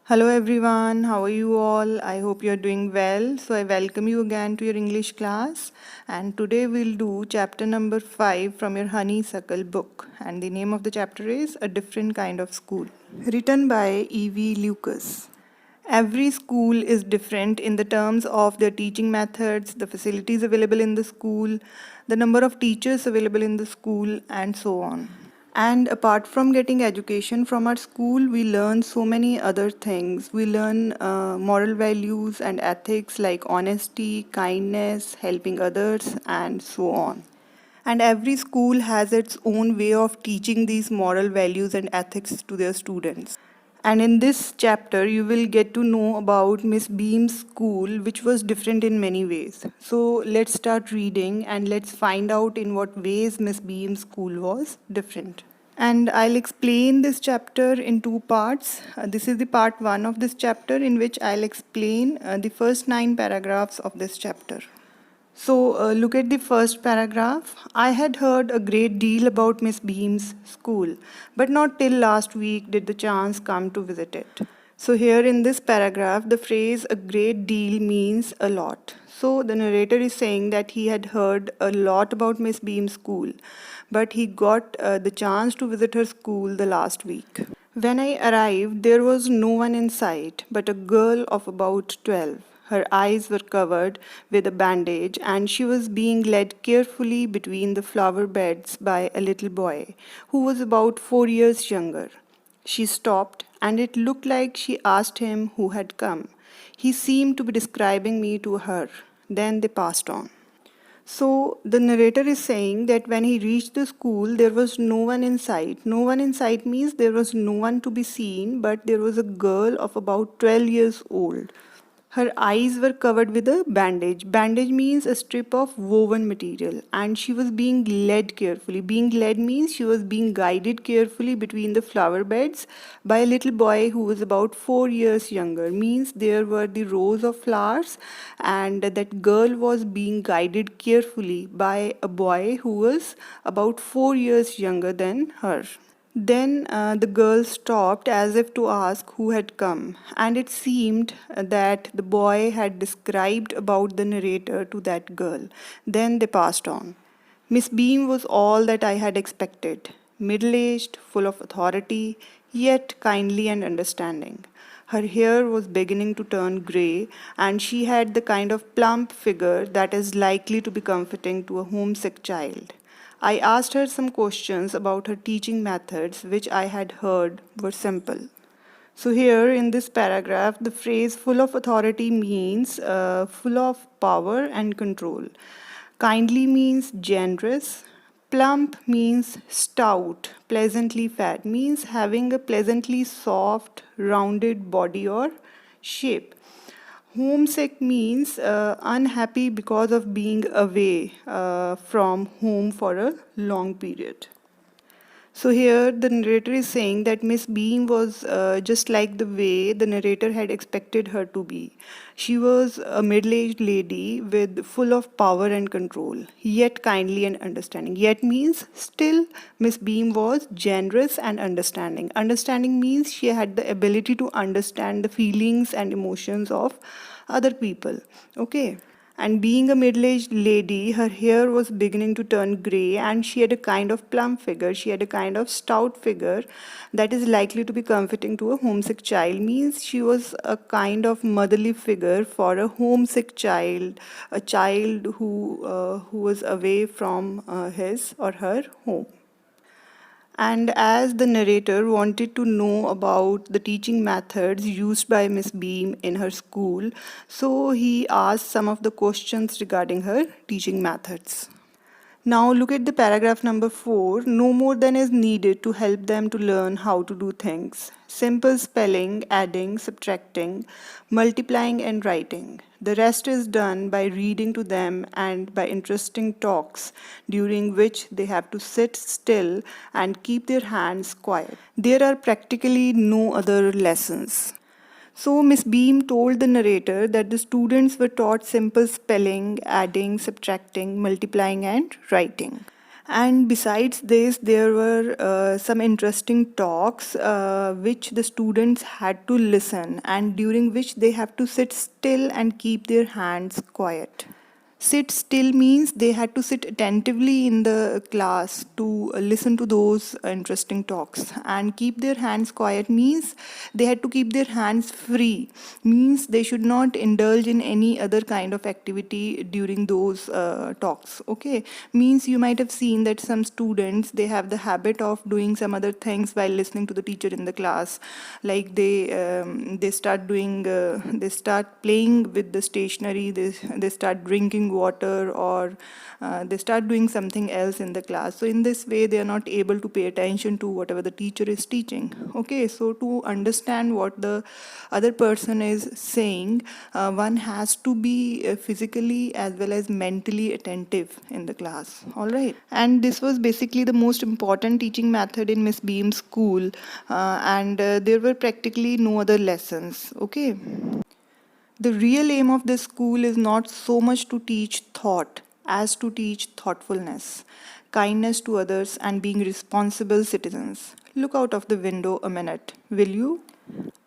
Hello everyone, how are you all? I hope you're doing well. So I welcome you again to your English class, and today we'll do chapter number 5 from your Honeysuckle book, and the name of the chapter is A Different Kind of School, written by E.V. Lucas. Every school is different in the terms of their teaching methods, the facilities available in the school, the number of teachers available in the school, and so on. And apart from getting education from our school, we learn so many other things. We learn moral values and ethics like honesty, kindness, helping others, and so on. And every school has its own way of teaching these moral values and ethics to their students. And in this chapter, you will get to know about Miss Beam's school, which was different in many ways. So let's start reading and let's find out in what ways Miss Beam's school was different. And I'll explain this chapter in two parts. This is the part 1 of this chapter, in which I'll explain the first 9 paragraphs of this chapter. So look at the first paragraph. I had heard a great deal about Miss Beam's school, but not till last week did the chance come to visit it. So here in this paragraph, the phrase a great deal means a lot. So the narrator is saying that he had heard a lot about Miss Beam's school, but he got the chance to visit her school the last week. When I arrived, there was no one in sight but a girl of about 12. Her eyes were covered with a bandage, and she was being led carefully between the flower beds by a little boy who was about 4 years younger. She stopped, and it looked like she asked him who had come. He seemed to be describing me to her. Then they passed on. So the narrator is saying that when he reached the school, there was no one in sight. No one in sight means there was no one to be seen, but there was a girl of about 12 years old. Her eyes were covered with a bandage. Bandage means a strip of woven material, and she was being led carefully. Being led means she was being guided carefully between the flower beds by a little boy who was about 4 years younger. Means there were the rows of flowers, and that girl was being guided carefully by a boy who was about 4 years younger than her. Then the girl stopped as if to ask who had come, and it seemed that the boy had described about the narrator to that girl. Then they passed on. Miss Beam was all that I had expected, middle-aged, full of authority, yet kindly and understanding. Her hair was beginning to turn grey, and she had the kind of plump figure that is likely to be comforting to a homesick child. I asked her some questions about her teaching methods, which I had heard were simple. So, here in this paragraph, the phrase full of authority means full of power and control. Kindly means generous. Plump means stout. Pleasantly fat means having a pleasantly soft, rounded body or shape. Homesick means unhappy because of being away from home for a long period. So here the narrator is saying that Miss Beam was just like the way the narrator had expected her to be. She was a middle-aged lady with full of power and control, yet kindly and understanding. Yet means still Miss Beam was generous and understanding. Understanding means she had the ability to understand the feelings and emotions of other people. Okay. And being a middle aged lady, her hair was beginning to turn grey, and she had a kind of plump figure. She had a kind of stout figure that is likely to be comforting to a homesick child. Means she was a kind of motherly figure for a homesick child, a child who was away from his or her home. And as the narrator wanted to know about the teaching methods used by Miss Beam in her school, so he asked some of the questions regarding her teaching methods. Now look at the paragraph number 4. No more than is needed to help them to learn how to do things. Simple spelling, adding, subtracting, multiplying and writing. The rest is done by reading to them and by interesting talks during which they have to sit still and keep their hands quiet. There are practically no other lessons. So Miss Beam told the narrator that the students were taught simple spelling, adding, subtracting, multiplying and writing. And besides this, there were some interesting talks which the students had to listen, and during which they have to sit still and keep their hands quiet. Sit still means they had to sit attentively in the class to listen to those interesting talks, and keep their hands quiet means they had to keep their hands free, means they should not indulge in any other kind of activity during those talks. Okay, means you might have seen that some students, they have the habit of doing some other things while listening to the teacher in the class, like they start doing they start playing with the stationery, they start drinking water, or they start doing something else in the class. So in this way they are not able to pay attention to whatever the teacher is teaching. Okay, so to understand what the other person is saying, one has to be physically as well as mentally attentive in the class. All right, and this was basically the most important teaching method in Miss Beam's school, and there were practically no other lessons. Okay, the real aim of this school is not so much to teach thought as to teach thoughtfulness, kindness to others, and being responsible citizens. Look out of the window a minute, will you?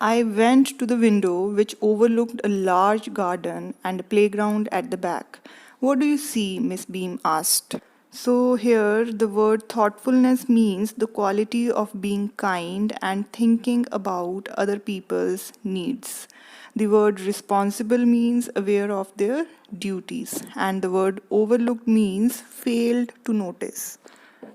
I went to the window which overlooked a large garden and a playground at the back. What do you see? Miss Beam asked. So, here the word thoughtfulness means the quality of being kind and thinking about other people's needs. The word responsible means aware of their duties, and the word overlooked means failed to notice.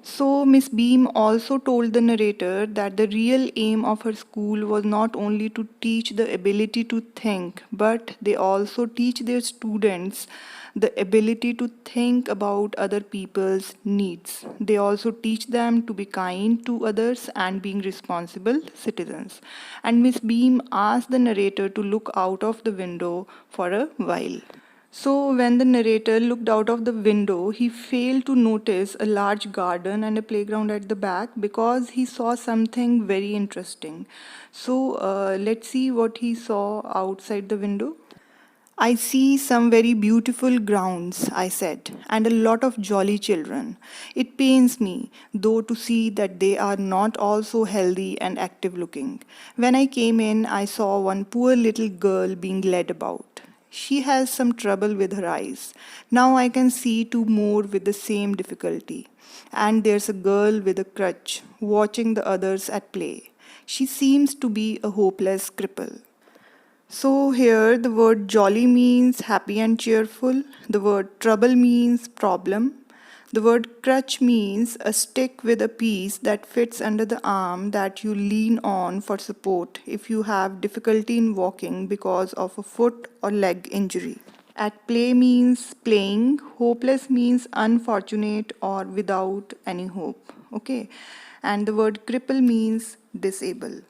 So, Miss Beam also told the narrator that the real aim of her school was not only to teach the ability to think, but they also teach their students the ability to think about other people's needs. They also teach them to be kind to others and being responsible citizens. And Miss Beam asked the narrator to look out of the window for a while. So, when the narrator looked out of the window, he failed to notice a large garden and a playground at the back because he saw something very interesting. So, let's see what he saw outside the window. I see some very beautiful grounds, I said, and a lot of jolly children. It pains me, though, to see that they are not all so healthy and active looking. When I came in, I saw one poor little girl being led about. She has some trouble with her eyes. Now I can see two more with the same difficulty. And there's a girl with a crutch, watching the others at play. She seems to be a hopeless cripple. So, here the word jolly means happy and cheerful, the word trouble means problem, the word crutch means a stick with a piece that fits under the arm that you lean on for support if you have difficulty in walking because of a foot or leg injury. At play means playing, hopeless means unfortunate or without any hope. Okay, and the word cripple means disable.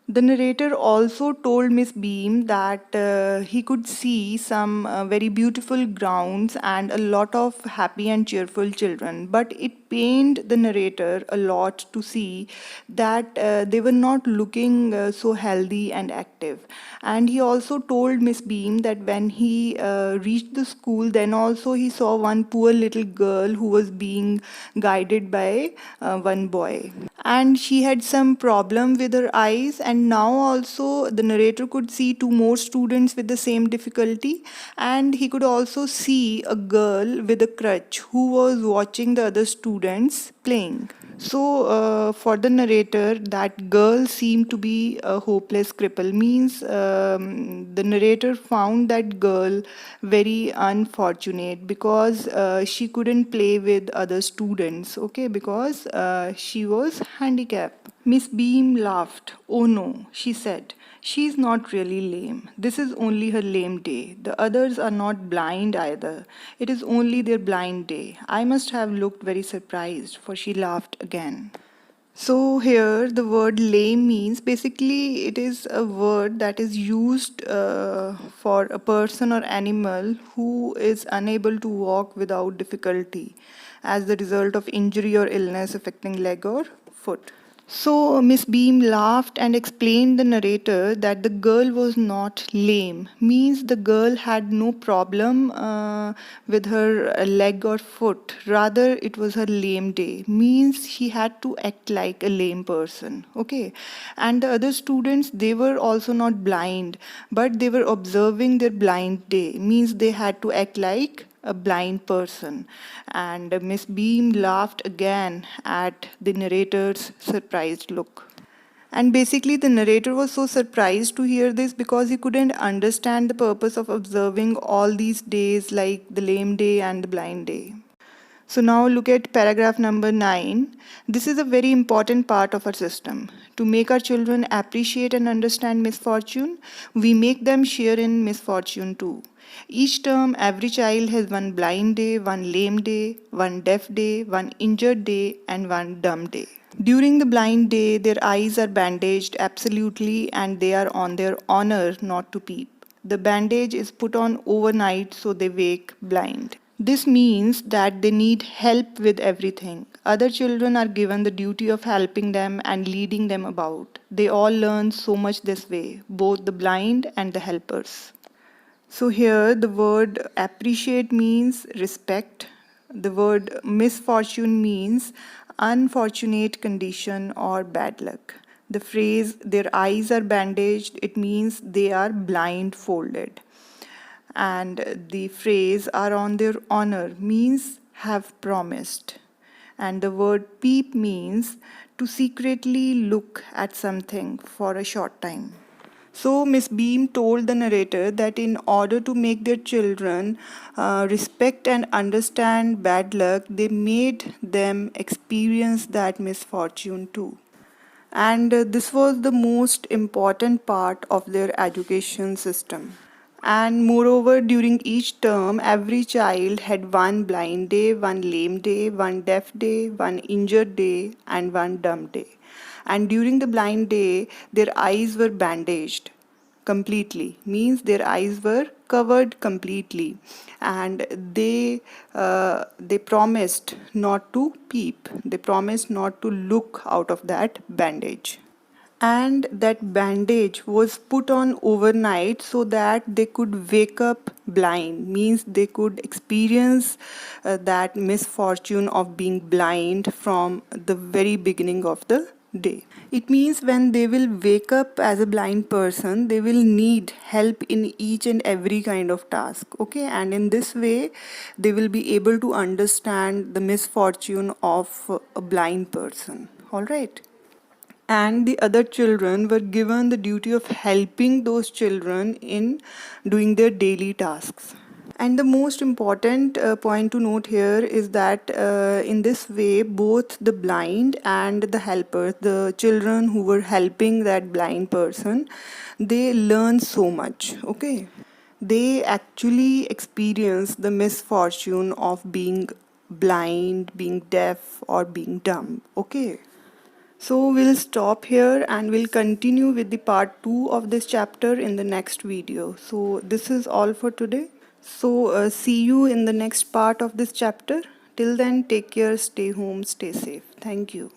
The narrator also told Miss Beam that he could see some very beautiful grounds and a lot of happy and cheerful children, but it pained the narrator a lot to see that they were not looking so healthy and active. And he also told Miss Beam that when he reached the school, then also he saw one poor little girl who was being guided by one boy, and she had some problem with her eyes, and now also the narrator could see two more students with the same difficulty, and he could also see a girl with a crutch who was watching the other students playing. So, for the narrator, that girl seemed to be a hopeless cripple. Means the narrator found that girl very unfortunate because she couldn't play with other students. Okay, because she was handicapped. Miss Beam laughed. Oh no, she said. She's not really lame. This is only her lame day. The others are not blind either. It is only their blind day. I must have looked very surprised, for she laughed again. So, here the word lame means basically it is a word that is used for a person or animal who is unable to walk without difficulty as the result of injury or illness affecting leg or foot. So Miss Beam laughed and explained the narrator that the girl was not lame, means the girl had no problem with her leg or foot. Rather, it was her lame day, means she had to act like a lame person. Okay, and the other students, they were also not blind, but they were observing their blind day, means they had to act like a blind person. And Miss Beam laughed again at the narrator's surprised look. And basically, the narrator was so surprised to hear this because he couldn't understand the purpose of observing all these days, like the lame day and the blind day. So now look at paragraph number 9. This is a very important part of our system. To make our children appreciate and understand misfortune, we make them share in misfortune too. Each term, every child has one blind day, one lame day, one deaf day, one injured day, and one dumb day. During the blind day, their eyes are bandaged absolutely and they are on their honor not to peep. The bandage is put on overnight so they wake blind. This means that they need help with everything. Other children are given the duty of helping them and leading them about. They all learn so much this way, both the blind and the helpers. So here the word appreciate means respect. The word misfortune means unfortunate condition or bad luck. The phrase their eyes are bandaged, it means they are blindfolded. And the phrase are on their honor means have promised. And the word peep means to secretly look at something for a short time. So Miss Beam told the narrator that in order to make their children respect and understand bad luck, they made them experience that misfortune too. And this was the most important part of their education system. And moreover, during each term, every child had one blind day, one lame day, one deaf day, one injured day, and one dumb day. And during the blind day, their eyes were bandaged completely, means their eyes were covered completely, and they promised not to peep. They promised not to look out of that bandage, and that bandage was put on overnight so that they could wake up blind, means they could experience that misfortune of being blind from the very beginning of the day. It means when they will wake up as a blind person, they will need help in each and every kind of task. Okay, and in this way they will be able to understand the misfortune of a blind person. All right, and the other children were given the duty of helping those children in doing their daily tasks. And the most important point to note here is that in this way, both the blind and the helpers, the children who were helping that blind person, they learn so much. Okay, they actually experience the misfortune of being blind, being deaf, or being dumb. Okay. So we'll stop here and we'll continue with the part 2 of this chapter in the next video. So this is all for today. So see you in the next part of this chapter. Till then, take care, stay home, stay safe. Thank you.